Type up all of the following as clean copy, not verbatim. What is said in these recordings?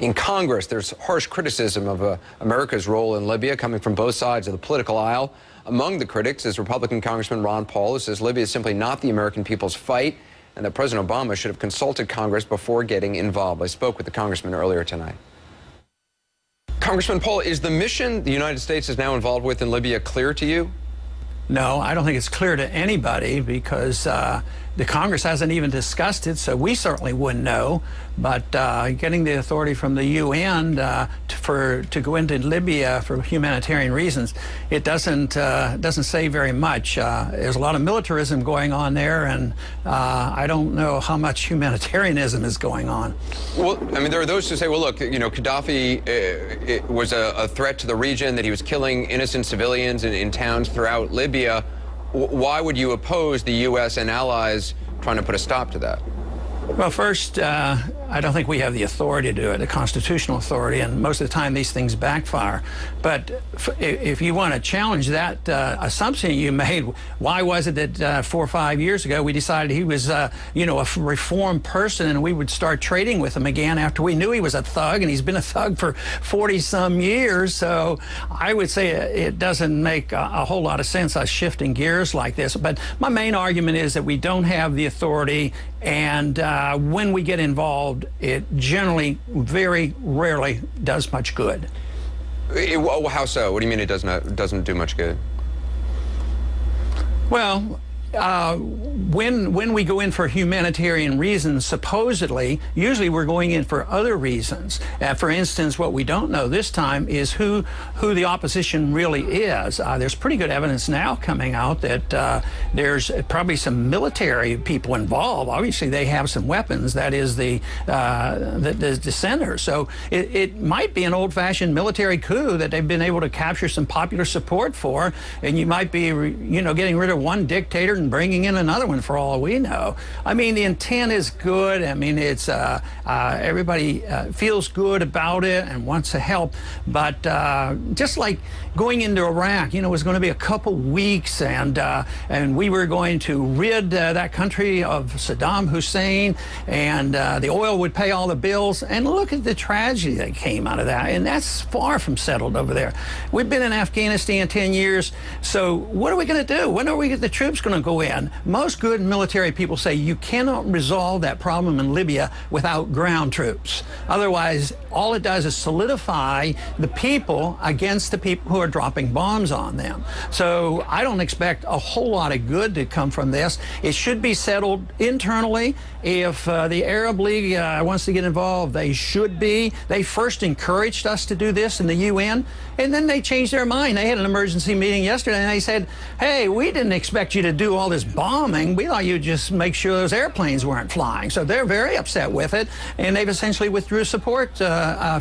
In Congress, there's harsh criticism of America's role in Libya coming from both sides of the political aisle. Among the critics is Republican Congressman Ron Paul, who says Libya is simply not the American people's fight and that President Obama should have consulted Congress before getting involved. I spoke with the congressman earlier tonight. Congressman Paul, is the mission the United States is now involved with in Libya clear to you? No, I don't think it's clear to anybody because the Congress hasn't even discussed it, so we certainly wouldn't know. But getting the authority from the UN to go into Libya for humanitarian reasons, it doesn't say very much. There's a lot of militarism going on there, and I don't know how much humanitarianism is going on. Well, I mean, there are those who say, well, look, you know, Gaddafi it was a threat to the region, that he was killing innocent civilians in towns throughout Libya. Why would you oppose the U.S. and allies trying to put a stop to that? Well, first, I don't think we have the authority to do it, the constitutional authority, and most of the time these things backfire. But if you want to challenge that assumption you made, why was it that 4 or 5 years ago we decided he was, you know, a reformed person and we would start trading with him again after we knew he was a thug, and he's been a thug for 40-some years? So I would say it doesn't make a whole lot of sense us shifting gears like this. But my main argument is that we don't have the authority, and when we get involved, it generally, very rarely does much good. How so? What do you mean it doesn't do much good? Well, when we go in for humanitarian reasons, supposedly, usually we're going in for other reasons. For instance, what we don't know this time is who the opposition really is. There's pretty good evidence now coming out that there's probably some military people involved. Obviously, they have some weapons. That is the dissenters. So it might be an old-fashioned military coup that they've been able to capture some popular support for, and you might be, you know, getting rid of one dictator and bringing in another one for all we know. I mean, the intent is good. I mean, it's everybody feels good about it and wants to help. But just like going into Iraq, you know, it was going to be a couple weeks, and we were going to rid that country of Saddam Hussein, and the oil would pay all the bills. And look at the tragedy that came out of that. And that's far from settled over there. We've been in Afghanistan 10 years. So what are we going to do? When are the troops going to go in? Most good military people say you cannot resolve that problem in Libya without ground troops. Otherwise, all it does is solidify the people against the people who are dropping bombs on them. So I don't expect a whole lot of good to come from this. It should be settled internally. If the Arab League wants to get involved, they should be. They first encouraged us to do this in the UN, and then they changed their mind. They had an emergency meeting yesterday, and they said, hey, we didn't expect you to do all this bombing. We thought you'd just make sure those airplanes weren't flying. So they're very upset with it, and they've essentially withdrew support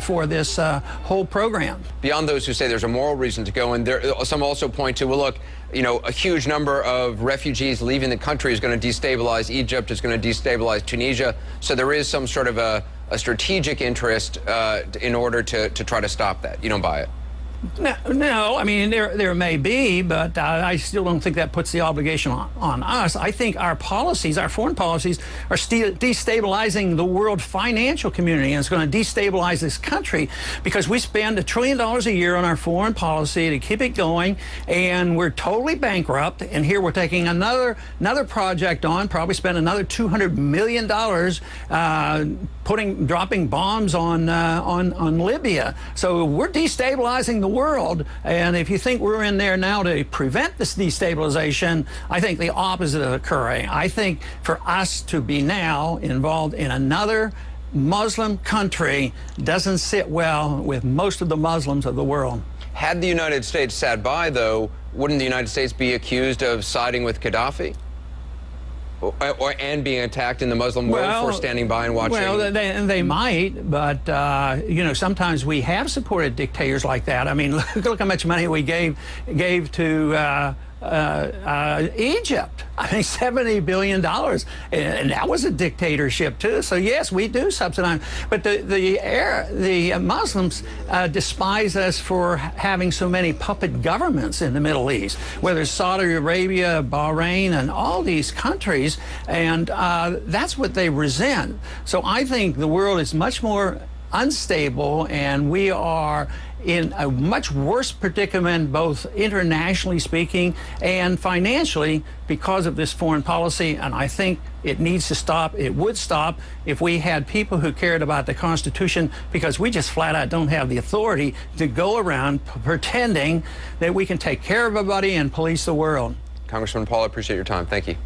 for this whole program. Beyond those who say there's a moral reason to go, and some also point to, well, look, you know, a huge number of refugees leaving the country is going to destabilize Egypt, is going to destabilize Tunisia. So there is some sort of a strategic interest in order to try to stop that. You don't buy it? No, I mean, there may be, but I still don't think that puts the obligation on us. I think our policies, our foreign policies, are destabilizing the world financial community, and it's going to destabilize this country because we spend $1 trillion a year on our foreign policy to keep it going, and we're totally bankrupt. And here we're taking another project on, probably spend another $200 million dropping bombs on Libya. So we're destabilizing the world, and if you think we're in there now to prevent this destabilization, I think the opposite is occurring. I think for us to be now involved in another Muslim country doesn't sit well with most of the Muslims of the world. Had the United States sat by, though, wouldn't the United States be accused of siding with Gaddafi? And being attacked in the Muslim world for standing by and watching? Well, they might, but, you know, sometimes we have supported dictators like that. I mean, look how much money we gave to Egypt. I mean, $70 billion, and that was a dictatorship too. So yes, we do subsidize, but the Muslims despise us for having so many puppet governments in the Middle East, whether it's Saudi Arabia, Bahrain, and all these countries, and that's what they resent. So I think the world is much more unstable, and we are in a much worse predicament, both internationally speaking and financially, because of this foreign policy. And I think it needs to stop. It would stop if we had people who cared about the Constitution, because we just flat out don't have the authority to go around pretending that we can take care of everybody and police the world. Congressman Paul, I appreciate your time. Thank you.